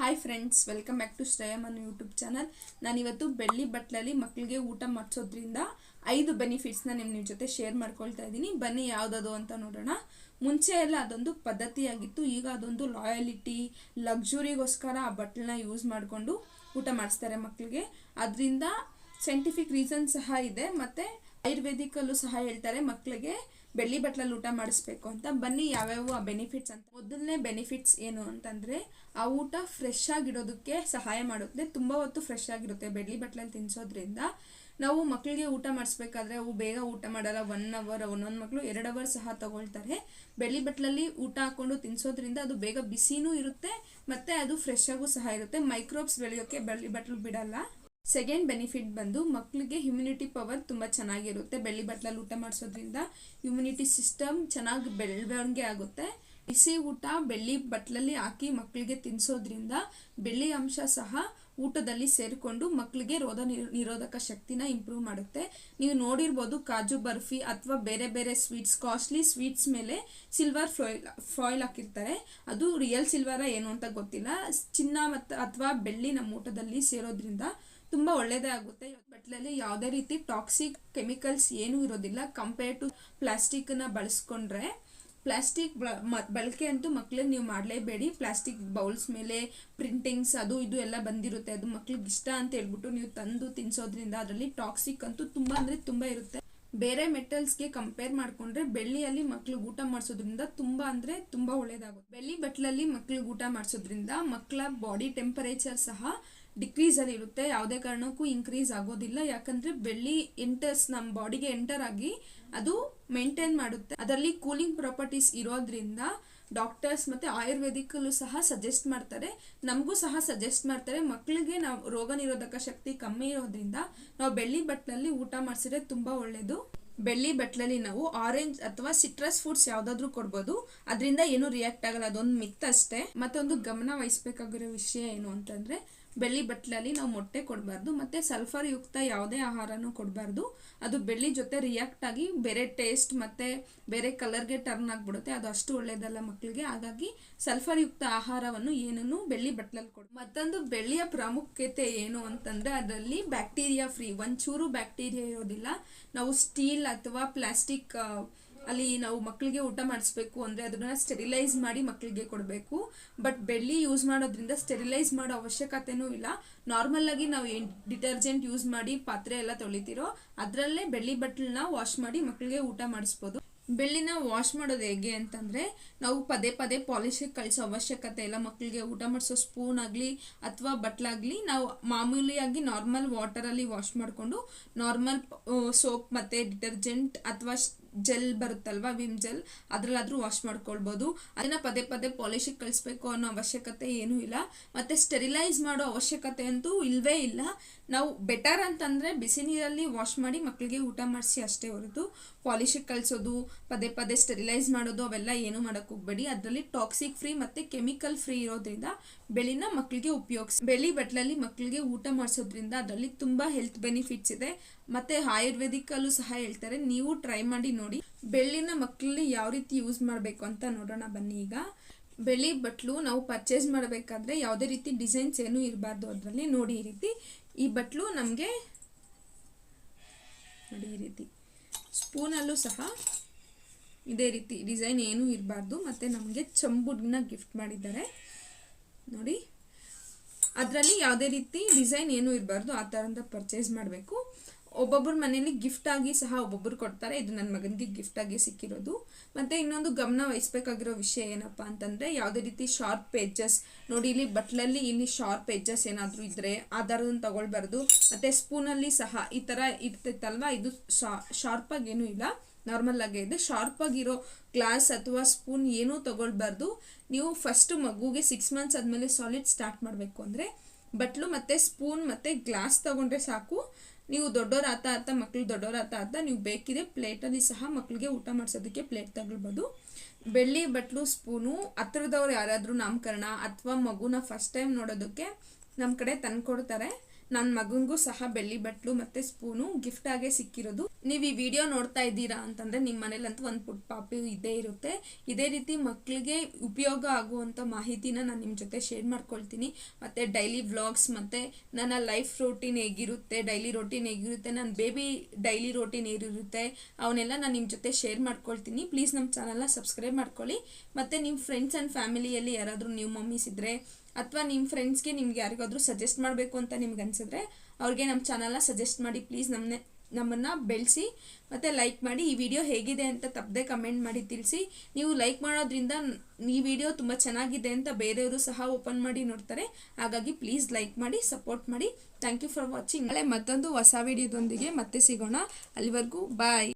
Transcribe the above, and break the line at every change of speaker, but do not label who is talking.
Hi friends, welcome back to ಶ್ರೇಯಮ್ಮನ YouTube channel. ನಾನಿವತ್ತು ಬೆಳ್ಳಿ ಬಟ್ಲಲ್ಲಿ ಮಕ್ಕಳಿಗೆ ಊಟ ಮಾಡಿಸೋದ್ರಿಂದ 5 ಬೆನಿಫಿಟ್ಸ್ನ ನಿಮ್ಮ ಜೊತೆ ಶೇರ್ ಮಾಡ್ಕೊಳ್ತಾ ಇದ್ದೀನಿ. ಬನ್ನಿ ಯಾವುದದು ಅಂತ ನೋಡೋಣ. ಮುಂಚೆ ಎಲ್ಲ ಅದೊಂದು ಪದ್ಧತಿಯಾಗಿತ್ತು. ಈಗ ಅದೊಂದು ಲಾಯಲಿಟಿ, ಲಕ್ಸುರಿಗೋಸ್ಕರ ಆ ಬಟ್ಲನ್ನ ಯೂಸ್ ಮಾಡಿಕೊಂಡು ಊಟ ಮಾಡಿಸ್ತಾರೆ ಮಕ್ಕಳಿಗೆ. ಅದರಿಂದ ಸೈಂಟಿಫಿಕ್ ರೀಸನ್ ಸಹ ಇದೆ, ಮತ್ತು ಆಯುರ್ವೇದಿಕಲ್ಲೂ ಸಹ ಹೇಳ್ತಾರೆ ಮಕ್ಕಳಿಗೆ ಬೆಳ್ಳಿ ಬಟ್ಲಲ್ಲಿ ಊಟ ಮಾಡಿಸ್ಬೇಕು ಅಂತ. ಬನ್ನಿ ಯಾವ್ಯಾವ ಆ ಬೆನಿಫಿಟ್ಸ್ ಅಂತ. ಮೊದಲನೇ ಬೆನಿಫಿಟ್ಸ್ ಏನು ಅಂತಂದರೆ, ಆ ಊಟ ಫ್ರೆಶ್ ಆಗಿಡೋದಕ್ಕೆ ಸಹಾಯ ಮಾಡುತ್ತೆ. ತುಂಬ ಹೊತ್ತು ಫ್ರೆಶ್ ಆಗಿರುತ್ತೆ ಬೆಳ್ಳಿ ಬಟ್ಲಲ್ಲಿ ತಿನ್ನಿಸೋದ್ರಿಂದ. ನಾವು ಮಕ್ಕಳಿಗೆ ಊಟ ಮಾಡಿಸ್ಬೇಕಾದ್ರೆ ಅವು ಬೇಗ ಊಟ ಮಾಡಲ್ಲ. 1 ಅವರ್, ಒಂದೊಂದು ಮಕ್ಕಳು 2 ಅವರ್ ಸಹ ತಗೊಳ್ತಾರೆ. ಬೆಳ್ಳಿ ಬಟ್ಲಲ್ಲಿ ಊಟ ಹಾಕ್ಕೊಂಡು ತಿನ್ನಿಸೋದ್ರಿಂದ ಅದು ಬೇಗ ಬಿಸಿನೂ ಇರುತ್ತೆ, ಮತ್ತು ಅದು ಫ್ರೆಶ್ ಆಗೂ ಸಹ ಇರುತ್ತೆ. ಮೈಕ್ರೋಬ್ಸ್ ಬೆಳೆಯೋಕ್ಕೆ ಬೆಳ್ಳಿ ಬಟ್ಲು ಬಿಡಲ್ಲ. ಸೆಕೆಂಡ್ ಬೆನಿಫಿಟ್ ಬಂದು ಮಕ್ಕಳಿಗೆ ಇಮ್ಯುನಿಟಿ ಪವರ್ ತುಂಬ ಚೆನ್ನಾಗಿರುತ್ತೆ. ಬೆಳ್ಳಿ ಬಟ್ಲಲ್ಲಿ ಊಟ ಮಾಡಿಸೋದ್ರಿಂದ ಇಮ್ಯುನಿಟಿ ಸಿಸ್ಟಮ್ ಚೆನ್ನಾಗಿ ಬೆಳವಣಿಗೆ ಆಗುತ್ತೆ. ಬಿಸಿ ಊಟ ಬೆಳ್ಳಿ ಬಟ್ಲಲ್ಲಿ ಹಾಕಿ ಮಕ್ಕಳಿಗೆ ತಿನ್ನಿಸೋದ್ರಿಂದ ಬೆಳ್ಳಿ ಅಂಶ ಸಹ ಊಟದಲ್ಲಿ ಸೇರಿಕೊಂಡು ಮಕ್ಕಳಿಗೆ ರೋಗ ನಿರೋಧಕ ಶಕ್ತಿನ ಇಂಪ್ರೂವ್ ಮಾಡುತ್ತೆ. ನೀವು ನೋಡಿರ್ಬೋದು, ಕಾಜು ಬರ್ಫಿ ಅಥವಾ ಬೇರೆ ಬೇರೆ ಸ್ವೀಟ್ಸ್, ಕಾಸ್ಟ್ಲಿ ಸ್ವೀಟ್ಸ್ ಮೇಲೆ ಸಿಲ್ವರ್ ಫಾಯಿಲ್ ಹಾಕಿರ್ತಾರೆ. ಅದು ರಿಯಲ್ ಸಿಲ್ವರ ಏನು ಅಂತ ಗೊತ್ತಿಲ್ಲ. ಚಿನ್ನ ಮತ್ತು ಅಥವಾ ಬೆಳ್ಳಿ ನಮ್ಮ ಊಟದಲ್ಲಿ ಸೇರೋದ್ರಿಂದ ತುಂಬ ಒಳ್ಳೆಯದೇ ಆಗುತ್ತೆ. ಬಟ್ಲಲ್ಲಿ ಯಾವುದೇ ರೀತಿ ಟಾಕ್ಸಿಕ್ ಕೆಮಿಕಲ್ಸ್ ಏನೂ ಇರೋದಿಲ್ಲ ಕಂಪೇರ್ ಟು ಪ್ಲಾಸ್ಟಿಕ್ನ ಬಳಸ್ಕೊಂಡ್ರೆ. ಪ್ಲಾಸ್ಟಿಕ್ ಬಳಕೆ ಅಂತೂ ಮಕ್ಕಳಿಗೆ ನೀವು ಮಾಡಲೇಬೇಡಿ. ಪ್ಲಾಸ್ಟಿಕ್ ಬೌಲ್ಸ್ ಮೇಲೆ ಪ್ರಿಂಟಿಂಗ್ಸ್ ಅದು ಇದು ಎಲ್ಲ ಬಂದಿರುತ್ತೆ. ಅದು ಮಕ್ಳಿಗೆ ಇಷ್ಟ ಅಂತ ಹೇಳ್ಬಿಟ್ಟು ನೀವು ತಂದು ತಿನ್ನಿಸೋದ್ರಿಂದ ಅದರಲ್ಲಿ ಟಾಕ್ಸಿಕ್ ಅಂತೂ ತುಂಬ ಅಂದರೆ ತುಂಬ ಇರುತ್ತೆ. ಬೇರೆ ಮೆಟಲ್ಸ್ಗೆ ಕಂಪೇರ್ ಮಾಡಿಕೊಂಡ್ರೆ ಬೆಳ್ಳಿಯಲ್ಲಿ ಮಕ್ಳಿಗೆ ಊಟ ಮಾಡಿಸೋದ್ರಿಂದ ತುಂಬ ಅಂದರೆ ತುಂಬ ಒಳ್ಳೆಯದಾಗುತ್ತೆ. ಬೆಳ್ಳಿ ಬಟ್ಲಲ್ಲಿ ಮಕ್ಳಿಗೆ ಊಟ ಮಾಡಿಸೋದ್ರಿಂದ ಮಕ್ಕಳ ಬಾಡಿ ಟೆಂಪರೇಚರ್ ಸಹ ಡಿಕ್ರೀಸಲ್ಲಿ ಇರುತ್ತೆ. ಯಾವುದೇ ಕಾರಣಕ್ಕೂ ಇನ್ಕ್ರೀಸ್ ಆಗೋದಿಲ್ಲ. ಯಾಕಂದರೆ ಬೆಳ್ಳಿ ನಮ್ಮ ಬಾಡಿಗೆ ಎಂಟರ್ ಆಗಿ ಅದು ಮೇಂಟೈನ್ ಮಾಡುತ್ತೆ. ಅದರಲ್ಲಿ ಕೂಲಿಂಗ್ ಪ್ರಾಪರ್ಟೀಸ್ ಇರೋದ್ರಿಂದ ಡಾಕ್ಟರ್ಸ್ ಮತ್ತು ಆಯುರ್ವೇದಿಕಲ್ಲೂ ಸಹ ಸಜೆಸ್ಟ್ ಮಾಡ್ತಾರೆ, ನಮಗೂ ಸಹ ಸಜೆಸ್ಟ್ ಮಾಡ್ತಾರೆ. ಮಕ್ಕಳಿಗೆ ನಾವು ರೋಗ ನಿರೋಧಕ ಶಕ್ತಿ ಕಮ್ಮಿ ಇರೋದ್ರಿಂದ ನಾವು ಬೆಳ್ಳಿ ಬಟ್ಲಲ್ಲಿ ಊಟ ಮಾಡಿಸಿದ್ರೆ ತುಂಬ ಒಳ್ಳೆಯದು. ಬೆಳ್ಳಿ ಬಟ್ಲಲ್ಲಿ ನಾವು ಆರೆಂಜ್ ಅಥವಾ ಸಿಟ್ರಸ್ ಫ್ರೂಟ್ಸ್ ಯಾವುದಾದ್ರೂ ಕೊಡ್ಬೋದು. ಅದರಿಂದ ಏನೂ ರಿಯಾಕ್ಟ್ ಆಗಲ್ಲ, ಅದೊಂದು ಮಿತ್ ಅಷ್ಟೇ. ಮತ್ತೊಂದು ಗಮನ ವಹಿಸ್ಬೇಕಾಗಿರೋ ವಿಷಯ ಏನು ಅಂತಂದರೆ, ಬೆಳ್ಳಿ ಬಟ್ಲಲ್ಲಿ ನಾವು ಮೊಟ್ಟೆ ಕೊಡಬಾರ್ದು, ಮತ್ತು ಸಲ್ಫರ್ ಯುಕ್ತ ಯಾವುದೇ ಆಹಾರನೂ ಕೊಡಬಾರ್ದು. ಅದು ಬೆಳ್ಳಿ ಜೊತೆ ರಿಯಾಕ್ಟ್ ಆಗಿ ಬೇರೆ ಟೇಸ್ಟ್ ಮತ್ತು ಬೇರೆ ಕಲರ್ಗೆ ಟರ್ನ್ ಆಗಿಬಿಡುತ್ತೆ. ಅದು ಅಷ್ಟು ಒಳ್ಳೆಯದಲ್ಲ ಮಕ್ಕಳಿಗೆ. ಹಾಗಾಗಿ ಸಲ್ಫರ್ ಯುಕ್ತ ಆಹಾರವನ್ನು ಏನನ್ನು ಬೆಳ್ಳಿ ಬಟ್ಲಲ್ಲಿ ಕೊಡು. ಮತ್ತೊಂದು ಬೆಳ್ಳಿಯ ಪ್ರಾಮುಖ್ಯತೆ ಏನು ಅಂತಂದರೆ, ಅದರಲ್ಲಿ ಬ್ಯಾಕ್ಟೀರಿಯಾ ಫ್ರೀ, ಒಂಚೂರು ಬ್ಯಾಕ್ಟೀರಿಯಾ ಇರೋದಿಲ್ಲ. ನಾವು ಸ್ಟೀಲ್ ಅಥವಾ ಪ್ಲಾಸ್ಟಿಕ್ ಅಲ್ಲಿ ನಾವು ಮಕ್ಕಳಿಗೆ ಊಟ ಮಾಡಿಸ್ಬೇಕು ಅಂದರೆ ಅದನ್ನ ಸ್ಟೆರಿಲೈಸ್ ಮಾಡಿ ಮಕ್ಕಳಿಗೆ ಕೊಡಬೇಕು. ಬಟ್ ಬೆಳ್ಳಿ ಯೂಸ್ ಮಾಡೋದ್ರಿಂದ ಸ್ಟೆರಿಲೈಸ್ ಮಾಡೋ ಅವಶ್ಯಕತೆನೂ ಇಲ್ಲ. ನಾರ್ಮಲ್ ಆಗಿ ನಾವು ಏನು ಡಿಟರ್ಜೆಂಟ್ ಯೂಸ್ ಮಾಡಿ ಪಾತ್ರೆ ಎಲ್ಲ ತೊಳಿತೀರೋ ಅದರಲ್ಲೇ ಬೆಳ್ಳಿ ಬಟ್ಲನ್ನ ವಾಶ್ ಮಾಡಿ ಮಕ್ಕಳಿಗೆ ಊಟ ಮಾಡಿಸ್ಬೋದು. ಬೆಳ್ಳಿನ ವಾಶ್ ಮಾಡೋದು ಹೇಗೆ ಅಂತಂದರೆ, ನಾವು ಪದೇ ಪದೇ ಪಾಲಿಶಿಗೆ ಕಳಿಸೋ ಅವಶ್ಯಕತೆ ಇಲ್ಲ. ಮಕ್ಕಳಿಗೆ ಊಟ ಮಾಡಿಸೋ ಸ್ಪೂನ್ ಆಗಲಿ ಅಥವಾ ಬಟ್ಲಾಗಲಿ ನಾವು ಮಾಮೂಲಿಯಾಗಿ ನಾರ್ಮಲ್ ವಾಟರಲ್ಲಿ ವಾಶ್ ಮಾಡಿಕೊಂಡು ನಾರ್ಮಲ್ ಸೋಪ್ ಮತ್ತು ಡಿಟರ್ಜೆಂಟ್ ಅಥವಾ ಜೆಲ್ ಬರುತ್ತಲ್ವ, ವಿಮ್ ಜೆಲ್, ಅದರಲ್ಲಾದರೂ ವಾಶ್ ಮಾಡ್ಕೊಳ್ಬೋದು. ಅದನ್ನು ಪದೇ ಪದೇ ಪಾಲಿಶಿಗೆ ಕಳಿಸ್ಬೇಕು ಅನ್ನೋ ಅವಶ್ಯಕತೆ ಏನೂ ಇಲ್ಲ. ಮತ್ತು ಸ್ಟೆರಿಲೈಸ್ ಮಾಡೋ ಅವಶ್ಯಕತೆ ಅಂತೂ ಇಲ್ಲವೇ ಇಲ್ಲ. ನಾವು ಬೆಟರ್ ಅಂತಂದರೆ ಬಿಸಿ ನೀರಲ್ಲಿ ವಾಶ್ ಮಾಡಿ ಮಕ್ಕಳಿಗೆ ಊಟ ಮಾಡಿಸಿ ಅಷ್ಟೇ ಹೊರತು ಪಾಲಿಶಿಗೆ ಕಳಿಸೋದು, ಪದೇ ಪದೇ ಸ್ಟೆರಿಲೈಸ್ ಮಾಡೋದು ಅವೆಲ್ಲ ಏನೂ ಮಾಡೋಕ್ಕೆ ಹೋಗಬೇಡಿ. ಅದರಲ್ಲಿ ಟಾಕ್ಸಿಕ್ ಫ್ರೀ ಮತ್ತು ಕೆಮಿಕಲ್ ಫ್ರೀ ಇರೋದ್ರಿಂದ ಬೆಳ್ಳಿನ ಮಕ್ಕಳಿಗೆ ಉಪಯೋಗಿಸಿ. ಬೆಳ್ಳಿ ಬಟ್ಲಲ್ಲಿ ಮಕ್ಕಳಿಗೆ ಊಟ ಮಾಡಿಸೋದ್ರಿಂದ ಅದರಲ್ಲಿ ತುಂಬ ಹೆಲ್ತ್ ಬೆನಿಫಿಟ್ಸ್ ಇದೆ. ಮತ್ತು ಆಯುರ್ವೇದಿಕಲ್ಲೂ ಸಹ ಹೇಳ್ತಾರೆ, ನೀವು ಟ್ರೈ ಮಾಡಿ ನೋಡಿ. ಬೆಳ್ಳಿನ ಮಕ್ಕಳಲ್ಲಿ ಯಾವ ರೀತಿ ಯೂಸ್ ಮಾಡಬೇಕು ಅಂತ ನೋಡೋಣ ಬನ್ನಿ. ಈಗ ಬೆಳ್ಳಿ ಬಟ್ಲು ನಾವು ಪರ್ಚೇಸ್ ಮಾಡಬೇಕಾದ್ರೆ ಯಾವುದೇ ರೀತಿ ಡಿಸೈನ್ಸ್ ಏನೂ ಇರಬಾರ್ದು. ಅದರಲ್ಲಿ ನೋಡಿ, ಈ ರೀತಿ ಈ ಬಟ್ಲು ನಮಗೆ ನೋಡಿ, ಈ ರೀತಿ ಸ್ಪೂನಲ್ಲೂ ಸಹ ಇದೇ ರೀತಿ ಡಿಸೈನ್ ಏನೂ ಇರಬಾರ್ದು. ಮತ್ತು ನಮಗೆ ಚಂಬುನ ಗಿಫ್ಟ್ ಮಾಡಿದ್ದಾರೆ ನೋಡಿ. ಅದರಲ್ಲಿ ಯಾವುದೇ ರೀತಿ ಡಿಸೈನ್ ಏನೂ ಇರಬಾರ್ದು. ಆ ಥರದ ಪರ್ಚೇಸ್ ಮಾಡಬೇಕು. ಒಬ್ಬೊಬ್ಬರ ಮನೇಲಿ ಗಿಫ್ಟ್ ಆಗಿ ಸಹ ಒಬ್ಬೊಬ್ಬರು ಕೊಡ್ತಾರೆ. ಇದು ನನ್ನ ಮಗನಿಗೆ ಗಿಫ್ಟ್ ಆಗಿ ಸಿಕ್ಕಿರೋದು. ಮತ್ತು ಇನ್ನೊಂದು ಗಮನ ವಹಿಸ್ಬೇಕಾಗಿರೋ ವಿಷಯ ಏನಪ್ಪ ಅಂತಂದರೆ, ಯಾವುದೇ ರೀತಿ ಶಾರ್ಪ್ ಎಡ್ಜಸ್ ನೋಡಿ, ಇಲ್ಲಿ ಬಟ್ಲಲ್ಲಿ ಇಲ್ಲಿ ಶಾರ್ಪ್ ಎಡ್ಜಸ್ ಏನಾದರೂ ಇದ್ದರೆ ಆ ಥರದನ್ನು ತಗೊಳ್ಬಾರ್ದು. ಮತ್ತು ಸ್ಪೂನಲ್ಲಿ ಸಹ ಈ ಥರ ಇರ್ತಿತ್ತಲ್ವ, ಇದು ಶಾರ್ಪಾಗಿ ಏನೂ ಇಲ್ಲ, ನಾರ್ಮಲ್ ಆಗೇ ಇದೆ. ಶಾರ್ಪಾಗಿರೋ ಗ್ಲಾಸ್ ಅಥವಾ ಸ್ಪೂನ್ ಏನೂ ತಗೊಳ್ಬಾರ್ದು. ನೀವು ಫಸ್ಟು ಮಗುಗೆ 6 ಮಂತ್ಸ್ ಆದಮೇಲೆ ಸಾಲಿಡ್ ಸ್ಟಾರ್ಟ್ ಮಾಡಬೇಕು ಅಂದರೆ ಬಟ್ಲು ಮತ್ತು ಸ್ಪೂನ್ ಮತ್ತು ಗ್ಲಾಸ್ ತೊಗೊಂಡ್ರೆ ಸಾಕು. ನೀವು ದೊಡ್ಡವ್ರು ಆತ ಮಕ್ಕಳು ದೊಡ್ಡವ್ರು ಆತ ನೀವು ಬೇಕಿದೆ ಪ್ಲೇಟಲ್ಲಿ ಸಹ ಮಕ್ಕಳಿಗೆ ಊಟ ಮಾಡಿಸೋದಕ್ಕೆ ಪ್ಲೇಟ್ ತಗೊಳ್ಬೋದು. ಬೆಳ್ಳಿ ಬಟ್ಲು ಸ್ಪೂನು ಹತ್ರದವ್ರು ಯಾರಾದರೂ ನಾಮಕರಣ ಅಥವಾ ಮಗುನ ಫಸ್ಟ್ ಟೈಮ್ ನೋಡೋದಕ್ಕೆ ನಮ್ಮ ಕಡೆ ತಂದುಕೊಡ್ತಾರೆ. ನನ್ನ ಮಗನಿಗೂ ಸಹ ಬೆಳ್ಳಿ ಬಟ್ಲು ಮತ್ತು ಸ್ಪೂನು ಗಿಫ್ಟ್ ಆಗೇ ಸಿಕ್ಕಿರೋದು. ನೀವು ಈ ವಿಡಿಯೋ ನೋಡ್ತಾ ಇದ್ದೀರಾ ಅಂತಂದರೆ ನಿಮ್ಮ ಮನೇಲಂತೂ ಒಂದು ಪುಟ್ಟ ಪಾಪು ಇದ್ದೇ ಇರುತ್ತೆ. ಇದೇ ರೀತಿ ಮಕ್ಕಳಿಗೆ ಉಪಯೋಗ ಆಗುವಂಥ ಮಾಹಿತಿನ ನಾನು ನಿಮ್ಮ ಜೊತೆ ಶೇರ್ ಮಾಡ್ಕೊಳ್ತೀನಿ. ಮತ್ತು ಡೈಲಿ ವ್ಲಾಗ್ಸ್ ಮತ್ತು ನನ್ನ ಲೈಫ್ ರೂಟೀನ್ ಹೇಗಿರುತ್ತೆ, ಡೈಲಿ ರೂಟೀನ್ ಹೇಗಿರುತ್ತೆ, ನನ್ನ ಬೇಬಿ ಡೈಲಿ ರೂಟೀನ್ ಹೇಗಿರುತ್ತೆ ಅವನ್ನೆಲ್ಲ ನಾನು ನಿಮ್ಮ ಜೊತೆ ಶೇರ್ ಮಾಡ್ಕೊಳ್ತೀನಿ. ಪ್ಲೀಸ್ ನಮ್ಮ ಚಾನಲ್ನ ಸಬ್ಸ್ಕ್ರೈಬ್ ಮಾಡ್ಕೊಳ್ಳಿ. ಮತ್ತು ನಿಮ್ಮ ಫ್ರೆಂಡ್ಸ್ ಆ್ಯಂಡ್ ಫ್ಯಾಮಿಲಿಯಲ್ಲಿ ಯಾರಾದರೂ ನ್ಯೂ ಮಮ್ಮೀಸ್ ಇದ್ದರೆ ಅಥವಾ ನಿಮ್ಮ ಫ್ರೆಂಡ್ಸ್ಗೆ ನಿಮ್ಗೆ ಯಾರಿಗಾದ್ರೂ ಸಜೆಸ್ಟ್ ಮಾಡಬೇಕು ಅಂತ ನಿಮ್ಗೆ ಅನಿಸಿದ್ರೆ ಅವ್ರಿಗೆ ನಮ್ಮ ಚಾನಲ್ನ ಸಜೆಸ್ಟ್ ಮಾಡಿ. ಪ್ಲೀಸ್ ನಮ್ಮನ್ನು ಬೆಳೆಸಿ ಮತ್ತು ಲೈಕ್ ಮಾಡಿ. ಈ ವಿಡಿಯೋ ಹೇಗಿದೆ ಅಂತ ತಪ್ಪದೆ ಕಮೆಂಟ್ ಮಾಡಿ ತಿಳಿಸಿ. ನೀವು ಲೈಕ್ ಮಾಡೋದ್ರಿಂದ ಈ ವಿಡಿಯೋ ತುಂಬ ಚೆನ್ನಾಗಿದೆ ಅಂತ ಬೇರೆಯವರು ಸಹ ಓಪನ್ ಮಾಡಿ ನೋಡ್ತಾರೆ. ಹಾಗಾಗಿ ಪ್ಲೀಸ್ ಲೈಕ್ ಮಾಡಿ, ಸಪೋರ್ಟ್ ಮಾಡಿ. Thank you for watching. ನಾಳೆ ಮತ್ತೊಂದು ಹೊಸ ವಿಡಿಯೋದೊಂದಿಗೆ ಮತ್ತೆ ಸಿಗೋಣ. ಅಲ್ಲಿವರೆಗೂ ಬಾಯ್.